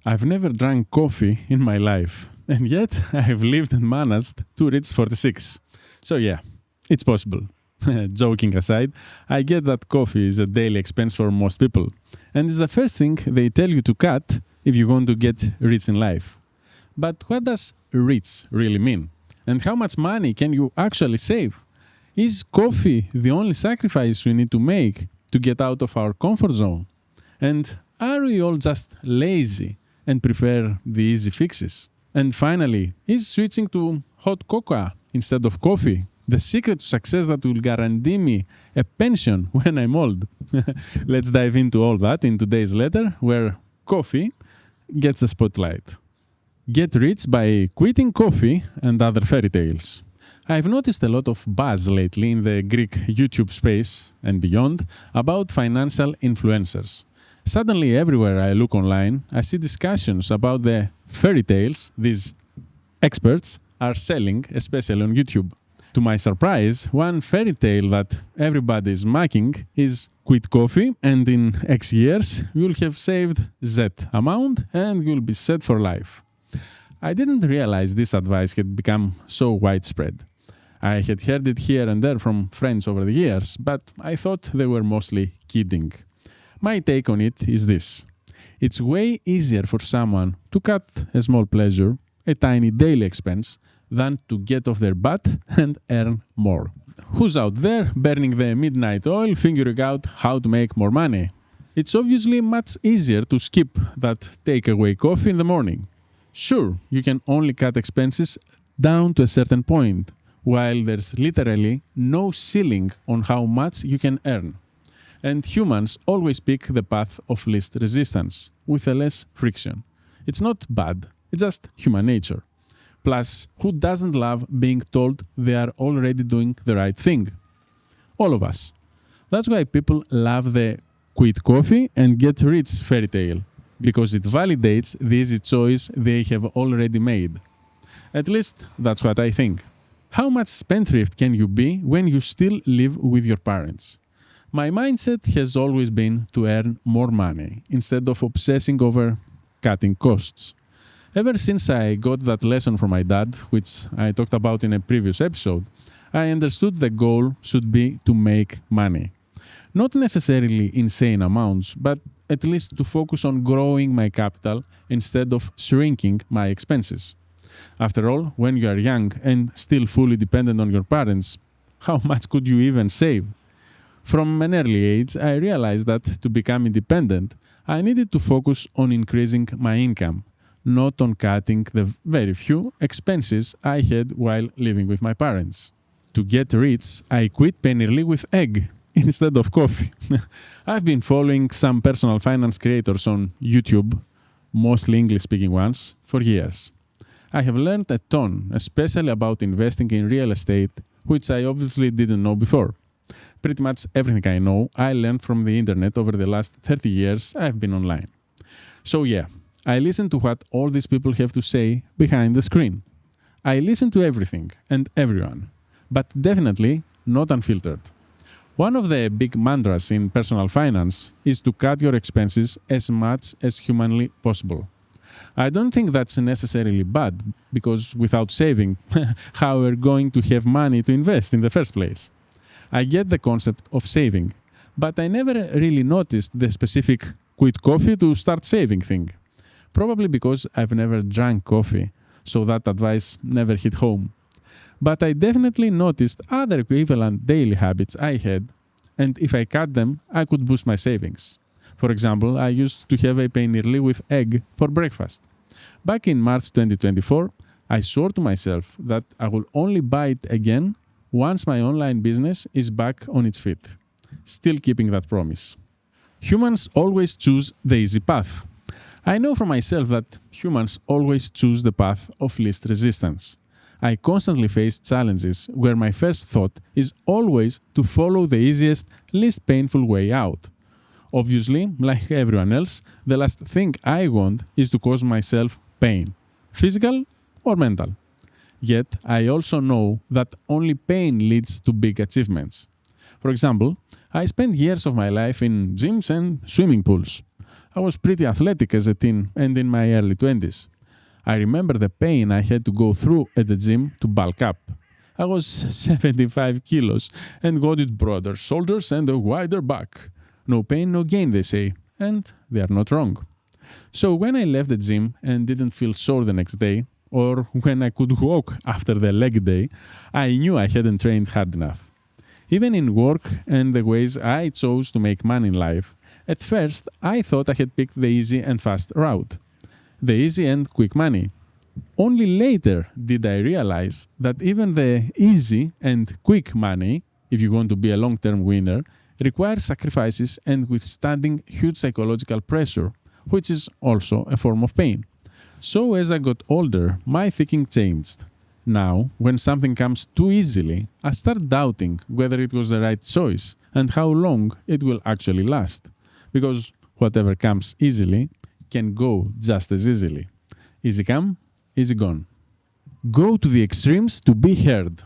I've never drank coffee in my life, and yet I've lived and managed to reach 46. So yeah, it's possible. Joking aside, I get that coffee is a daily expense for most people, and it's the first thing they tell you to cut if you want to get rich in life. But what does rich really mean? And how much money can you actually save? Is coffee the only sacrifice we need to make to get out of our comfort zone? And are we all just lazy and prefer the easy fixes? And finally, is switching to hot cocoa instead of coffee the secret to success that will guarantee me a pension when I'm old? Let's dive into all that in today's letter, where coffee gets the spotlight. Get rich by quitting coffee and other fairy tales. I've noticed a lot of buzz lately in the Greek YouTube space and beyond about financial influencers. Suddenly, everywhere I look online, I see discussions about the fairy tales these experts are selling, especially on YouTube. To my surprise, one fairy tale that everybody is mocking is quit coffee and in X years you'll have saved Z amount and you'll be set for life. I didn't realize this advice had become so widespread. I had heard it here and there from friends over the years, but I thought they were mostly kidding. My take on it is this. It's way easier for someone to cut a small pleasure, a tiny daily expense, than to get off their butt and earn more. Who's out there burning the midnight oil figuring out how to make more money? It's obviously much easier to skip that takeaway coffee in the morning. Sure, you can only cut expenses down to a certain point, while there's literally no ceiling on how much you can earn. And humans always pick the path of least resistance, with a less friction. It's not bad, it's just human nature. Plus, who doesn't love being told they are already doing the right thing? All of us. That's why people love the quit coffee and get rich fairy tale, because it validates the easy choice they have already made. At least, that's what I think. How much spendthrift can you be when you still live with your parents? My mindset has always been to earn more money instead of obsessing over cutting costs. Ever since I got that lesson from my dad, which I talked about in a previous episode, I understood the goal should be to make money. Not necessarily insane amounts, but at least to focus on growing my capital instead of shrinking my expenses. After all, when you are young and still fully dependent on your parents, how much could you even save? From an early age, I realized that to become independent, I needed to focus on increasing my income, not on cutting the very few expenses I had while living with my parents. To get rich, I quit Peinirli-with-Egg instead of coffee. I've been following some personal finance creators on YouTube, mostly English-speaking ones, for years. I have learned a ton, especially about investing in real estate, which I obviously didn't know before. Pretty much everything I know, I learned from the internet over the last 30 years I've been online. So yeah, I listen to what all these people have to say behind the screen. I listen to everything and everyone, but definitely not unfiltered. One of the big mantras in personal finance is to cut your expenses as much as humanly possible. I don't think that's necessarily bad, because without saving, how are we going to have money to invest in the first place? I get the concept of saving, but I never really noticed the specific quit coffee to start saving thing. Probably because I've never drank coffee, so that advice never hit home. But I definitely noticed other equivalent daily habits I had, and if I cut them, I could boost my savings. For example, I used to have a Peinirli-with-Egg for breakfast. Back in March 2024, I swore to myself that I will only buy it again once my online business is back on its feet. Still keeping that promise. Humans always choose the easy path. I know for myself that humans always choose the path of least resistance. I constantly face challenges where my first thought is always to follow the easiest, least painful way out. Obviously, like everyone else, the last thing I want is to cause myself pain, physical or mental. Yet, I also know that only pain leads to big achievements. For example, I spent years of my life in gyms and swimming pools. I was pretty athletic as a teen and in my early 20s. I remember the pain I had to go through at the gym to bulk up. I was 75 kilos and wanted broader shoulders and a wider back. No pain, no gain, they say, and they are not wrong. So when I left the gym and didn't feel sore the next day, or when I could walk after the leg day, I knew I hadn't trained hard enough. Even in work and the ways I chose to make money in life, at first I thought I had picked the easy and fast route. The easy and quick money. Only later did I realize that even the easy and quick money, if you want to be a long-term winner, requires sacrifices and withstanding huge psychological pressure, which is also a form of pain. So as I got older, my thinking changed. Now, when something comes too easily, I start doubting whether it was the right choice and how long it will actually last. Because whatever comes easily can go just as easily. Easy come, easy gone. Go to the extremes to be heard.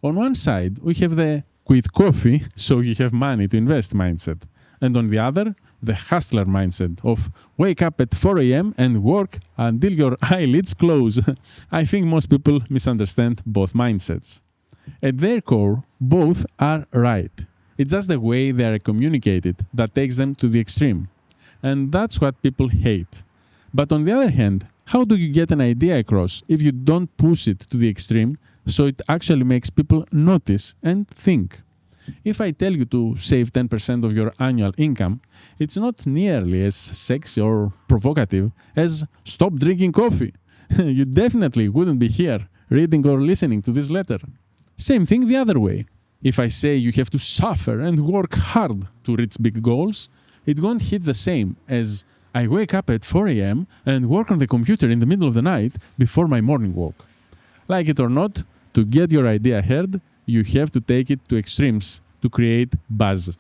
On one side, we have the quit coffee so you have money to invest mindset. And on the other, the hustler mindset of wake up at 4 a.m. and work until your eyelids close. I think most people misunderstand both mindsets. At their core, both are right. It's just the way they are communicated that takes them to the extreme. And that's what people hate. But on the other hand, how do you get an idea across if you don't push it to the extreme so it actually makes people notice and think? If I tell you to save 10% of your annual income, it's not nearly as sexy or provocative as stop drinking coffee. You definitely wouldn't be here reading or listening to this letter. Same thing the other way. If I say you have to suffer and work hard to reach big goals, it won't hit the same as I wake up at 4 a.m. and work on the computer in the middle of the night before my morning walk. Like it or not, to get your idea heard, you have to take it to extremes to create buzz.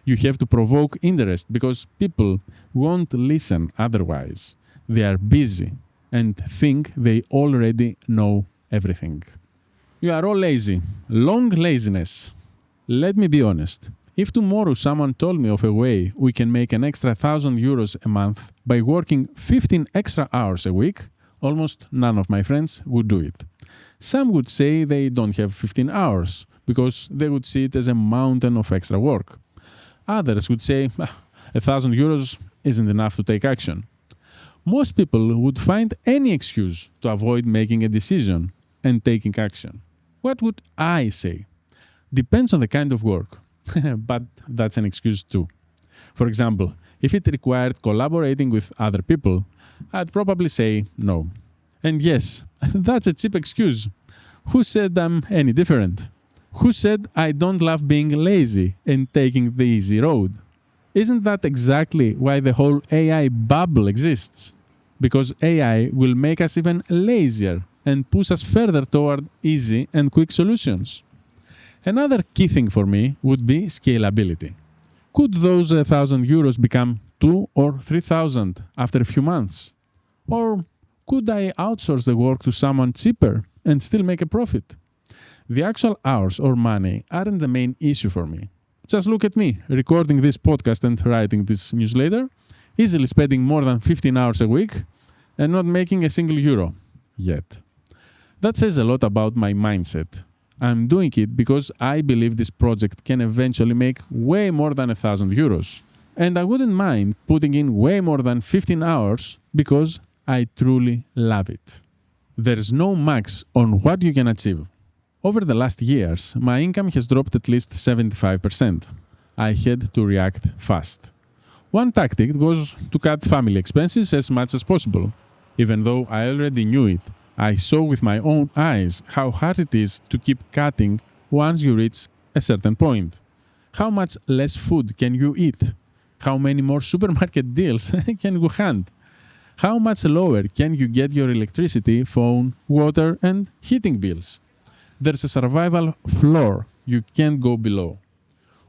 You have to provoke interest because people won't listen otherwise. They are busy and think they already know everything. You are all lazy. Long laziness. Let me be honest. If tomorrow someone told me of a way we can make an extra 1,000 euros a month by working 15 extra hours a week, almost none of my friends would do it. Some would say they don't have 15 hours because they would see it as a mountain of extra work. Others would say, 1,000 euros isn't enough to take action. Most people would find any excuse to avoid making a decision and taking action. What would I say? Depends on the kind of work, but that's an excuse too. For example, if it required collaborating with other people, I'd probably say no. And yes, that's a cheap excuse. Who said I'm any different? Who said I don't love being lazy and taking the easy road? Isn't that exactly why the whole AI bubble exists? Because AI will make us even lazier and push us further toward easy and quick solutions. Another key thing for me would be scalability. Could those 1,000 euros become 2,000 or 3,000 after a few months? Or could I outsource the work to someone cheaper and still make a profit? The actual hours or money aren't the main issue for me. Just look at me, recording this podcast and writing this newsletter, easily spending more than 15 hours a week and not making a single euro yet. That says a lot about my mindset. I'm doing it because I believe this project can eventually make way more than 1,000 euros. And I wouldn't mind putting in way more than 15 hours because I truly love it. There's no max on what you can achieve. Over the last years, my income has dropped at least 75%. I had to react fast. One tactic was to cut family expenses as much as possible. Even though I already knew it, I saw with my own eyes how hard it is to keep cutting once you reach a certain point. How much less food can you eat? How many more supermarket deals can you hand? How much lower can you get your electricity, phone, water, and heating bills? There's a survival floor you can't go below.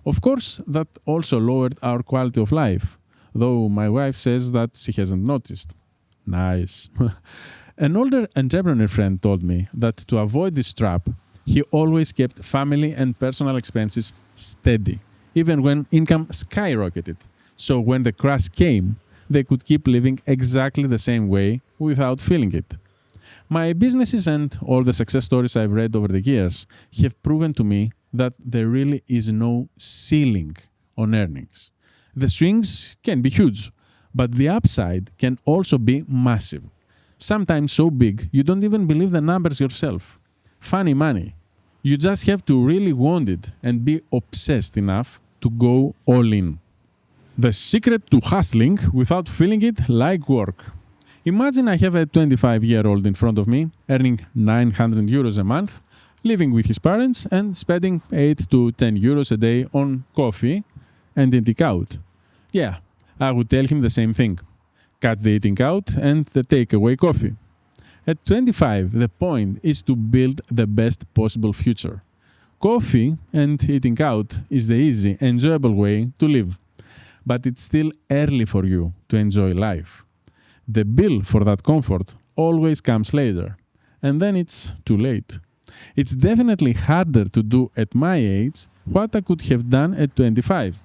Of course, that also lowered our quality of life, though my wife says that she hasn't noticed. Nice. An older entrepreneur friend told me that to avoid this trap, he always kept family and personal expenses steady, even when income skyrocketed. So when the crash came, they could keep living exactly the same way without feeling it. My businesses and all the success stories I've read over the years have proven to me that there really is no ceiling on earnings. The swings can be huge, but the upside can also be massive. Sometimes so big you don't even believe the numbers yourself. Funny money. You just have to really want it and be obsessed enough to go all in. The secret to hustling without feeling it like work. Imagine I have a 25-year-old in front of me earning 900 euros a month, living with his parents and spending 8 to 10 euros a day on coffee and eating out. Yeah, I would tell him the same thing. Cut the eating out and the takeaway coffee. At 25, the point is to build the best possible future. Coffee and eating out is the easy, enjoyable way to live. But it's still early for you to enjoy life. The bill for that comfort always comes later, and then it's too late. It's definitely harder to do at my age what I could have done at 25.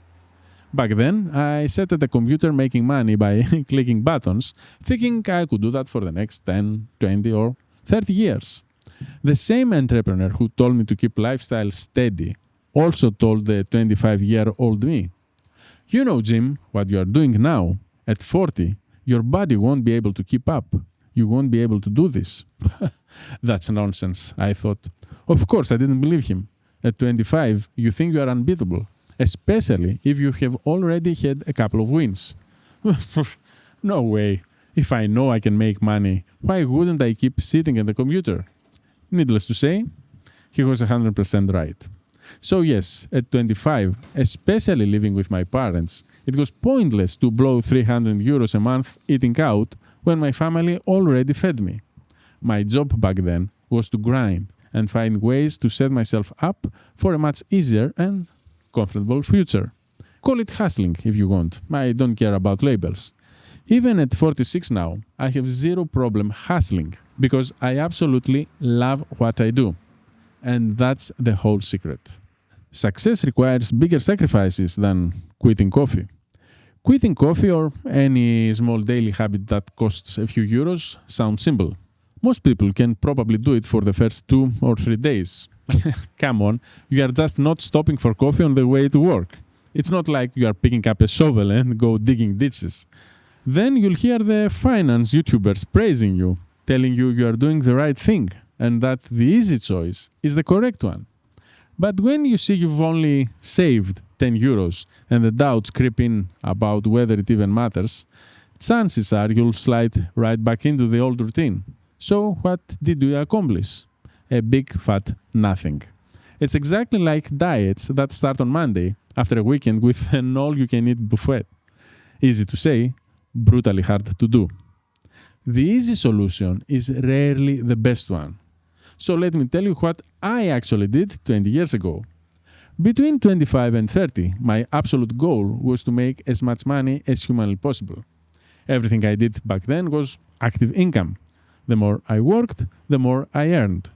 Back then, I sat at a computer making money by clicking buttons, thinking I could do that for the next 10, 20 or 30 years. The same entrepreneur who told me to keep lifestyle steady also told the 25-year-old me, "You know, Jim, what you are doing now, at 40, your body won't be able to keep up. You won't be able to do this." That's nonsense, I thought. Of course, I didn't believe him. At 25, you think you are unbeatable, especially if you have already had a couple of wins. No way. If I know I can make money, why wouldn't I keep sitting at the computer? Needless to say, he was 100% right. So yes, at 25, especially living with my parents, it was pointless to blow 300 euros a month eating out when my family already fed me. My job back then was to grind and find ways to set myself up for a much easier and comfortable future. Call it hustling if you want. I don't care about labels. Even at 46 now, I have zero problem hustling because I absolutely love what I do. And that's the whole secret. Success requires bigger sacrifices than quitting coffee. Quitting coffee or any small daily habit that costs a few euros sounds simple. Most people can probably do it for the first 2 or 3 days. Come on, you are just not stopping for coffee on the way to work. It's not like you are picking up a shovel and go digging ditches. Then you'll hear the finance YouTubers praising you, telling you you are doing the right thing and that the easy choice is the correct one. But when you see you've only saved 10 euros and the doubts creep in about whether it even matters, chances are you'll slide right back into the old routine. So what did you accomplish? A big fat nothing. It's exactly like diets that start on Monday after a weekend with an all-you-can-eat buffet. Easy to say, brutally hard to do. The easy solution is rarely the best one. So let me tell you what I actually did 20 years ago. Between 25 and 30, my absolute goal was to make as much money as humanly possible. Everything I did back then was active income. The more I worked, the more I earned.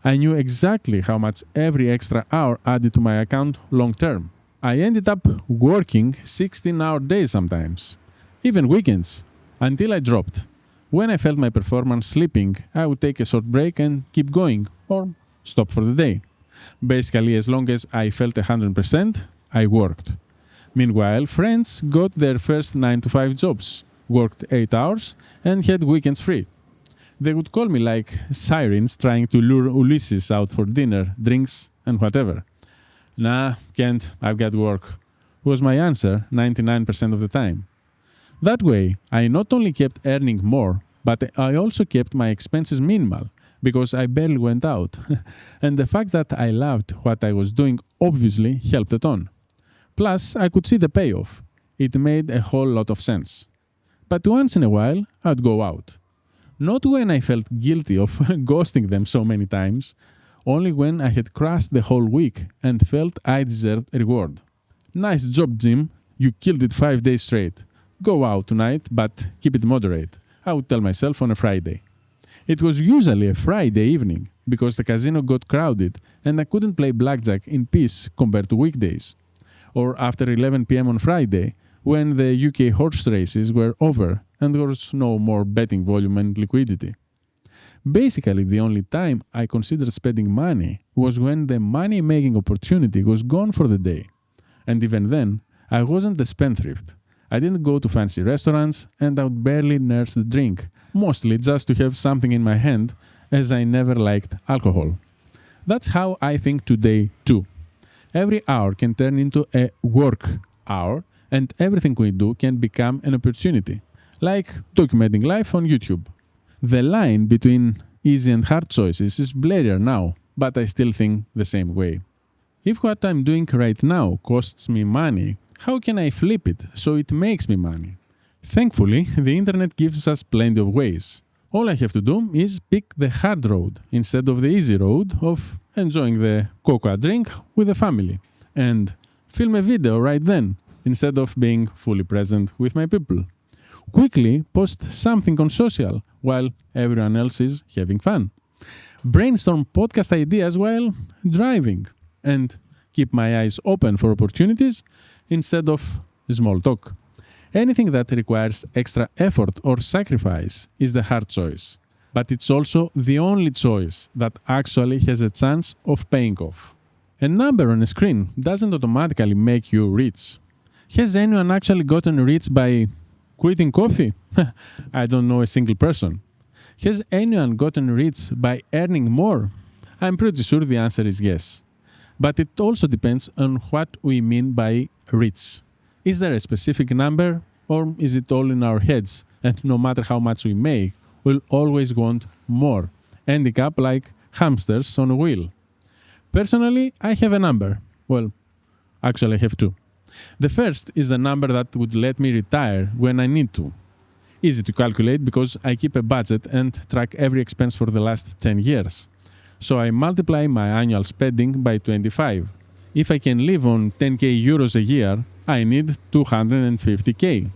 I knew exactly how much every extra hour added to my account long term. I ended up working 16-hour days sometimes, even weekends, until I dropped. When I felt my performance slipping, I would take a short break and keep going, or stop for the day. Basically, as long as I felt 100%, I worked. Meanwhile, friends got their first 9-to-5 jobs, worked 8 hours, and had weekends free. They would call me like sirens trying to lure Ulysses out for dinner, drinks, and whatever. "Nah, can't, I've got work," was my answer 99% of the time. That way, I not only kept earning more, but I also kept my expenses minimal, because I barely went out. And the fact that I loved what I was doing obviously helped a ton. Plus, I could see the payoff. It made a whole lot of sense. But once in a while, I'd go out. Not when I felt guilty of ghosting them so many times, only when I had crashed the whole week and felt I deserved a reward. "Nice job, Jim. You killed it 5 days straight. Go out tonight, but keep it moderate," I would tell myself on a Friday. It was usually a Friday evening because the casino got crowded and I couldn't play blackjack in peace compared to weekdays. Or after 11 p.m. on Friday, when the UK horse races were over and there was no more betting volume and liquidity. Basically, the only time I considered spending money was when the money-making opportunity was gone for the day. And even then, I wasn't a spendthrift. I didn't go to fancy restaurants and I would barely nurse the drink, mostly just to have something in my hand, as I never liked alcohol. That's how I think today too. Every hour can turn into a work hour and everything we do can become an opportunity, like documenting life on YouTube. The line between easy and hard choices is blurrier now, but I still think the same way. If what I'm doing right now costs me money, how can I flip it so it makes me money? Thankfully, the internet gives us plenty of ways. All I have to do is pick the hard road instead of the easy road of enjoying the cocoa drink with the family and film a video right then instead of being fully present with my people. Quickly post something on social while everyone else is having fun. Brainstorm podcast ideas while driving and keep my eyes open for opportunities instead of small talk. Anything that requires extra effort or sacrifice is the hard choice, but it's also the only choice that actually has a chance of paying off. A number on a screen doesn't automatically make you rich. Has anyone actually gotten rich by quitting coffee? I don't know a single person. Has anyone gotten rich by earning more? I'm pretty sure the answer is yes. But it also depends on what we mean by rich. Is there a specific number, or is it all in our heads, and no matter how much we make, we'll always want more, ending up like hamsters on a wheel? Personally, I have a number. Well, actually I have two. The first is the number that would let me retire when I need to. Easy to calculate because I keep a budget and track every expense for the last 10 years. So I multiply my annual spending by 25. If I can live on 10k euros a year, I need 250k.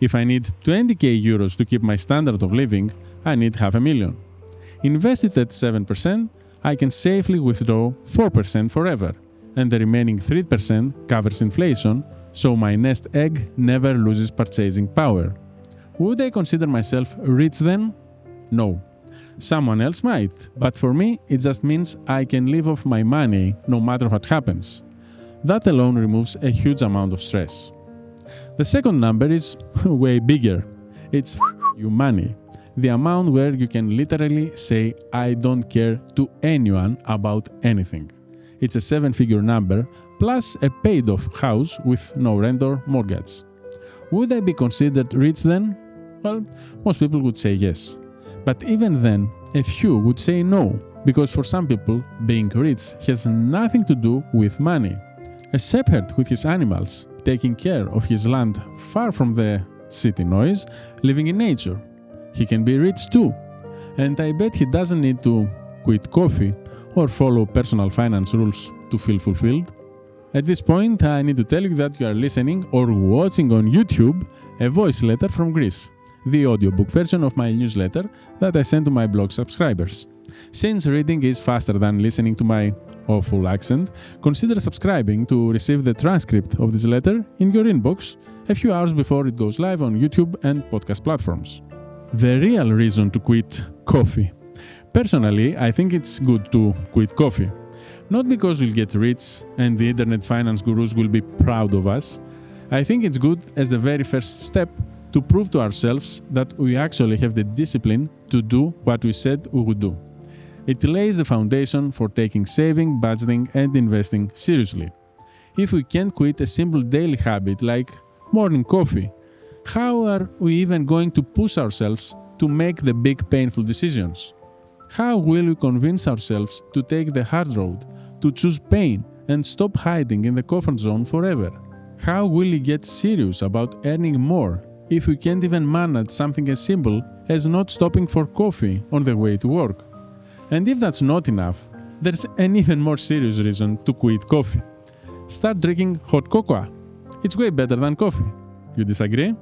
If I need 20k euros to keep my standard of living, I need $500,000. Invested at 7%, I can safely withdraw 4% forever, and the remaining 3% covers inflation, so my nest egg never loses purchasing power. Would I consider myself rich then? No. Someone else might, but for me, it just means I can live off my money no matter what happens. That alone removes a huge amount of stress. The second number is way bigger. It's you money. The amount where you can literally say I don't care to anyone about anything. It's a 7-figure number plus a paid-off house with no rent or mortgage. Would I be considered rich then? Well, most people would say yes. But even then, a few would say no, because for some people, being rich has nothing to do with money. A shepherd with his animals, taking care of his land far from the city noise, living in nature. He can be rich too. And I bet he doesn't need to quit coffee or follow personal finance rules to feel fulfilled. At this point, I need to tell you that you are listening or watching on YouTube a voice letter from Greece, the audiobook version of my newsletter that I send to my blog subscribers. Since reading is faster than listening to my awful accent, consider subscribing to receive the transcript of this letter in your inbox a few hours before it goes live on YouTube and podcast platforms. The real reason to quit coffee. Personally, I think it's good to quit coffee. Not because we'll get rich and the internet finance gurus will be proud of us. I think it's good as the very first step to prove to ourselves that we actually have the discipline to do what we said we would do. It lays the foundation for taking saving, budgeting, and investing seriously. If we can't quit a simple daily habit like morning coffee, how are we even going to push ourselves to make the big painful decisions? How will we convince ourselves to take the hard road, to choose pain, and stop hiding in the comfort zone forever? How will we get serious about earning more if we can't even manage something as simple as not stopping for coffee on the way to work? And if that's not enough, there's an even more serious reason to quit coffee. Start drinking hot cocoa. It's way better than coffee. You disagree?